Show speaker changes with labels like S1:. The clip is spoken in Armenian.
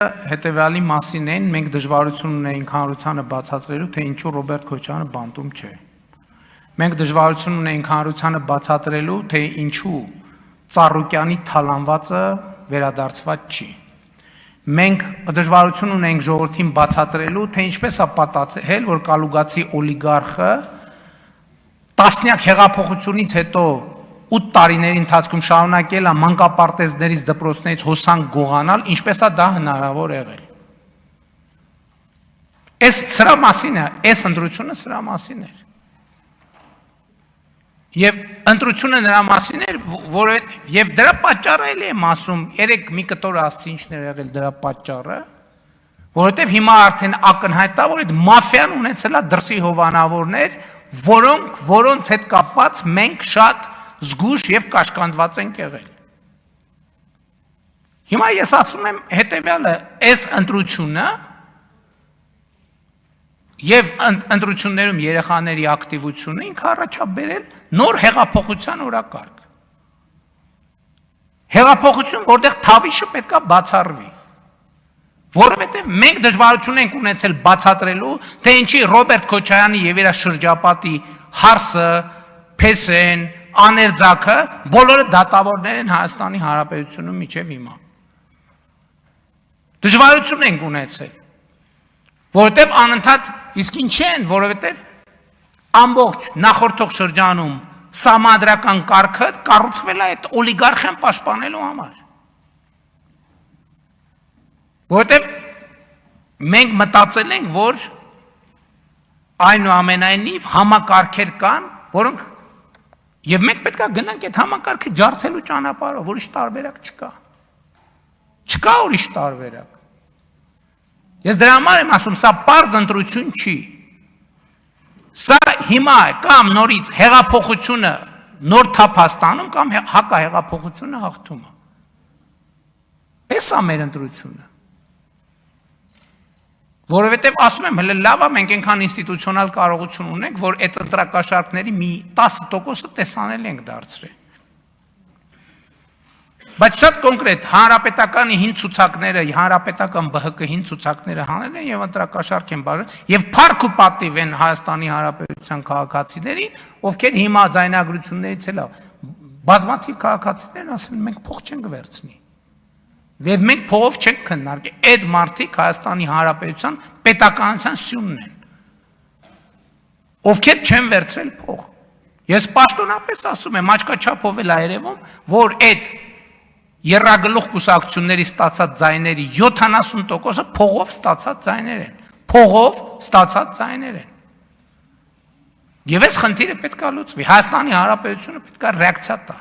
S1: հետևյալի մասին են, մենք դժվարություն ունեինք հանրությանը բացատրելու, թե ինչու Ռոբերտ Քոչարյանը բանտում չէ։ Մենք դժվարություն ունեինք հանրությանը բացատրելու, թե ինչու Ծառուկյանի թալանվածը վերադարձված չի։ Մենք դժվարություն ունենք ժողովրդին բացատրելու, թե ինչպես է պատահել, որ կալուգացի օլիգարխը տասնյակ հեղափոխությունից հետո 8 տարիների ընթացքում շարունակել է մանկապարտեզներից դպրոցներից հոսանք գողանալ, ինչպես է դա հնարավոր եղել։ Սրա մասին է, այս ընտրությունը սրա մասին էր։ Եվ ընտրությունը նրա մասին էր, եւ դրա պատճառը էլ եմ ասում, երեք մի կտոր ասցի ինչն էր եղել դրա պատճառը, որովհետեւ հիմա արդեն ակնհայտ է, որ այդ մաֆիան ունեցել է դրսի հովանավորներ, որոնց հետ կապված մենք շատ զգուշ եւ կաշկանդված ենք եղել։ Հիմա ես ասում եմ հետեւյալը, այս ընտրությունը եւ ընտրություններում երեխաների ակտիվությունը ինքը առաջաբերել նոր հեղափոխության օրակարգ։ Հեղափոխություն, որտեղ թավիշը պետքա բացառվի։ Որովհետեւ մենք դժվարություն ենք ունեցել բացատրելու, թե ինչի Ռոբերտ Քոչարյանի եւ իր շրջապատի հարսը, փեսեն, աներձակը բոլորը դատավորներ են Հայաստանի Հանրապետությունում միջև հիմա։ Դժվարություն ենք ունեցել, որովհետև անընդհատ իսկ ինչ են, որովհետև ամբողջ նախորդող շրջանում սահմանադրական կարգը կառուցվել է այդ օլիգարխիան պաշտպանելու համար։ Որովհետև մենք մտածել ենք, որ այնուամենայնիվ համակարգեր կան, որոնք Եվ մենք պետք է գնանք այդ համակարգը ջարդելու ճանապարհով, ուրիշ տարբերակ չկա։ Չկա ուրիշ տարբերակ։ Ես դրա համար եմ ասում, սա պարզ ընտրություն չի։ Սա հիմա կամ նորից հեղափոխությունը նոր թափ հաստանում կամ հակահեղափոխությունը հաղթում է։ Էս է մեր ընտրությունը։ Որովհետև ասում եմ, հələ լավ է, մենք այնքան ինստիտուցիոնալ կարողություն ունենք, որ այդ ընտրակաշառքների մի 10%-ը տեսանել ենք դարձրել։ Բայց շատ կոնկրետ հանրապետականի 5 ցուցակները, հանրապետական ԲՀԿ 5 ցուցակները հանել են եւ ընտրակաշառք են բաժանել եւ փառք ու պատիվ են Հայաստանի Հանրապետության քաղաքացիներին, ովքեր հիմա ձայնագրություններից էլ բազմաթիվ քաղաքացիներ ասում են, մենք փող չենք վերցնի։ Եվ մենք փողով չենք քննարկի, այդ մարդիկ Հայաստանի Հանրապետության պետականության սյունն են, ովքեր չեն վերցրել փող։ Ես պաշտոնապես ասում եմ, աչքաչափով էլ երևում, որ այդ եռագլուխ կուսակցությունների ստացած ձայների 70%-ը փողով ստացած ձայներ են, փողով ստացած ձայներ են։ Եվ այս խնդիրը պետք է լուծվի, Հայաստանի Հանրապետությունը պետք է ռեակցիա տա։